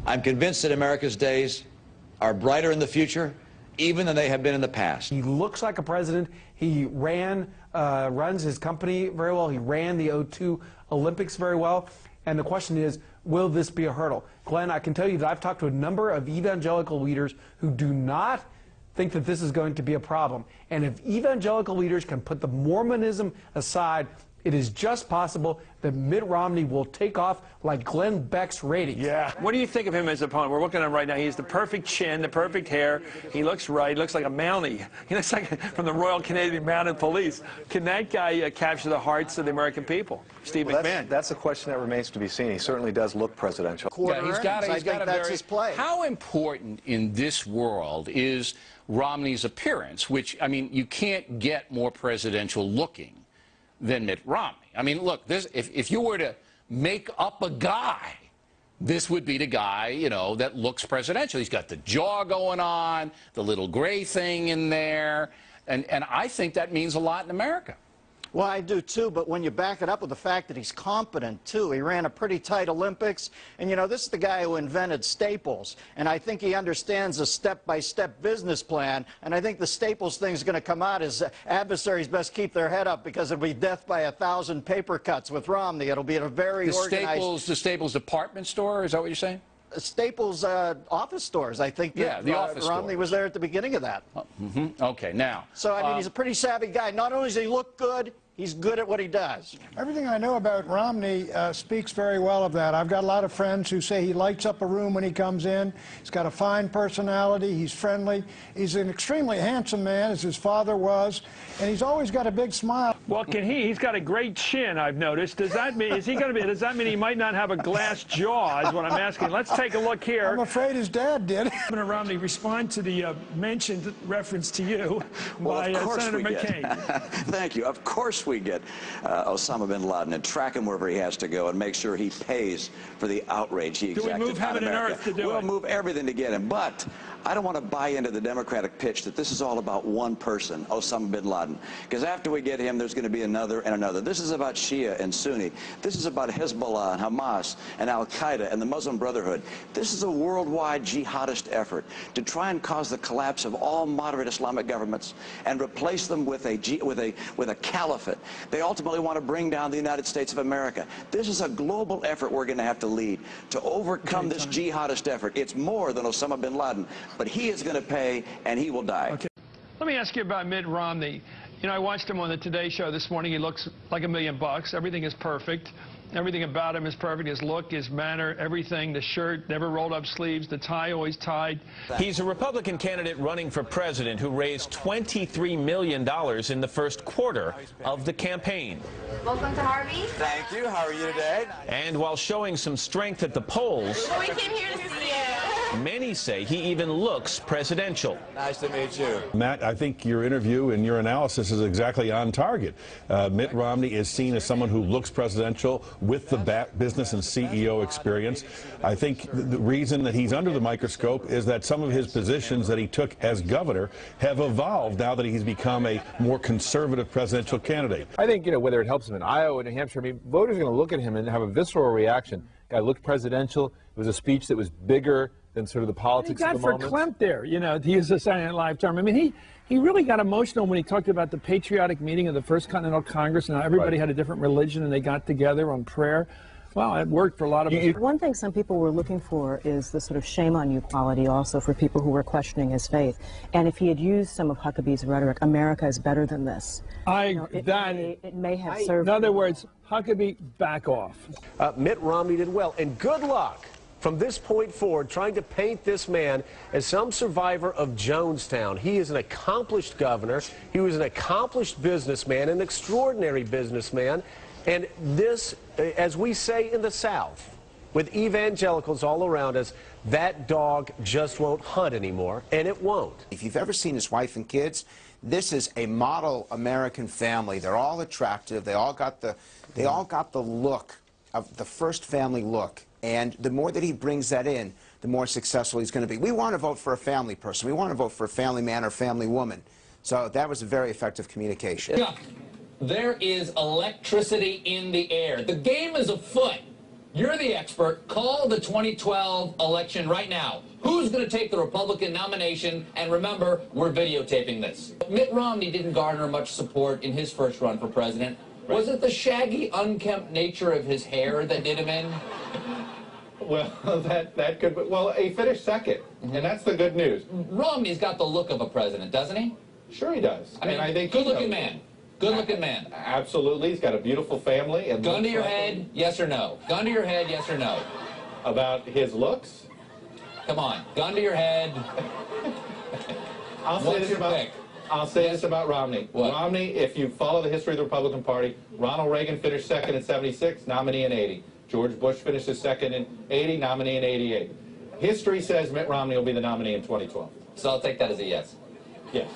I'm convinced that America's days are brighter in the future, even than they have been in the past. He looks like a president. He runs his company very well. He ran the '02 Olympics very well. And the question is, will this be a hurdle? Glenn, I can tell you that I've talked to a number of evangelical leaders who do not think that this is going to be a problem. And if evangelical leaders can put the Mormonism aside, it is just possible that Mitt Romney will take off like Glenn Beck's ratings. Yeah. What do you think of him as an opponent? We're looking at him right now. He has the perfect chin, the perfect hair. He looks right. He looks like a Mountie. He looks like from the Royal Canadian Mounted Police. Can that guy capture the hearts of the American people? Steve McMahon. That's a question that remains to be seen. He certainly does look presidential. Yeah, he's got a very, his play. How important in this world is Romney's appearance, which, I mean, you can't get more presidential looking than Mitt Romney. I mean, look, if you were to make up a guy, this would be the guy, you know, that looks presidential. He's got the jaw going on, the little gray thing in there, and I think that means a lot in America. Well, I do too, but when you back it up with the fact that he's competent too, he ran a pretty tight Olympics, and you know, this is the guy who invented Staples, and I think he understands a step-by-step business plan, and I think the Staples thing is going to come out as adversaries best keep their head up, because it'll be death by 1,000 paper cuts with Romney. It'll be a very organized... The Staples department store, is that what you're saying? Staples office stores, I think. Yeah, the office Romney was there at the beginning of that. Okay, now. So, I mean, he's a pretty savvy guy. Not only does he look good, he's good at what he does. Everything I know about Romney speaks very well of that. I've got a lot of friends who say he lights up a room when he comes in. He's got a fine personality. He's friendly. He's an extremely handsome man, as his father was, and he's always got a big smile. Well, he's got a great chin, I've noticed. Does that mean, does that mean he might not have a glass jaw, is what I'm asking. Let's take a look here. I'm afraid his dad did. Governor Romney, respond to the mentioned reference to you by Senator McCain. Thank you. Of course we get Osama bin Laden and track him wherever he has to go and make sure he pays for the outrage he exacted on America. Do we move heaven and earth to do it? We'll move everything to get him. But I don't want to buy into the Democratic pitch that this is all about one person, Osama bin Laden. Because after we get him, there's going to be another and another. This is about Shia and Sunni. This is about Hezbollah and Hamas and Al-Qaeda and the Muslim Brotherhood. This is a worldwide jihadist effort to try and cause the collapse of all moderate Islamic governments and replace them with a caliphate. They ultimately want to bring down the United States of America. This is a global effort we're going to have to lead to overcome this jihadist effort. It's more than Osama bin Laden, but he is going to pay, and he will die. Okay. Let me ask you about Mitt Romney. You know, I watched him on the Today Show this morning. He looks like $1 million. Everything is perfect. Everything about him is perfect. His look, his manner, everything. The shirt, never rolled up sleeves. The tie always tied. He's a Republican candidate running for president who raised $23 million in the first quarter of the campaign. Welcome to Harvey. Thank you. How are you today? And while showing some strength at the polls, We came here to see you. many say he even looks presidential. Nice to meet you. Matt, I think your interview and your analysis is exactly on target. Mitt Romney is seen as someone who looks presidential with the business and CEO experience. I think the reason that he's under the microscope is that some of his positions that he took as governor have evolved now that he's become a more conservative presidential candidate. I think, you know, whether it helps him in Iowa, New Hampshire, I mean, voters are going to look at him and have a visceral reaction. Guy looked presidential. It was a speech that was bigger than sort of the politics of the moment. He got verklempt there, you know, to use a Saturday Night Live term. I mean, he really got emotional when he talked about the patriotic meeting of the First Continental Congress, and how everybody had a different religion and they got together on prayer. Well, it worked for a lot of us. One thing some people were looking for is the sort of shame on you quality also for people who were questioning his faith. And if he had used some of Huckabee's rhetoric, America is better than this. It may have served. In other words, Huckabee, back off. Mitt Romney did well, and good luck from this point forward trying to paint this man as some survivor of Jonestown. He is an accomplished governor. He was an accomplished businessman, an extraordinary businessman. And this, as we say in the South, with evangelicals all around us, that dog just won't hunt anymore, and it won't. If you've ever seen his wife and kids, this is a model American family. They're all attractive. They all got the look of the first family look. And the more that he brings that in, the more successful he's going to be. We want to vote for a family person. We want to vote for a family man or family woman. So that was a very effective communication. Yeah. There is electricity in the air. The game is afoot. You're the expert. Call the 2012 election right now. Who's going to take the Republican nomination? And remember, we're videotaping this. Mitt Romney didn't garner much support in his first run for president. Right. Was it the shaggy, unkempt nature of his hair that did him in? Well, that could be. Well, he finished second, and that's the good news. Romney's got the look of a president, doesn't he? Sure he does. I mean, I think good-looking man. Good-looking man. Absolutely. He's got a beautiful family. And gun to your head, yes or no? Gun to your head, yes or no? About his looks? Come on. Gun to your head. I'll say this about Romney. What? Romney, if you follow the history of the Republican Party, Ronald Reagan finished second in '76, nominee in '80. George Bush finishes second in '80, nominee in '88. History says Mitt Romney will be the nominee in 2012. So I'll take that as a yes. Yes.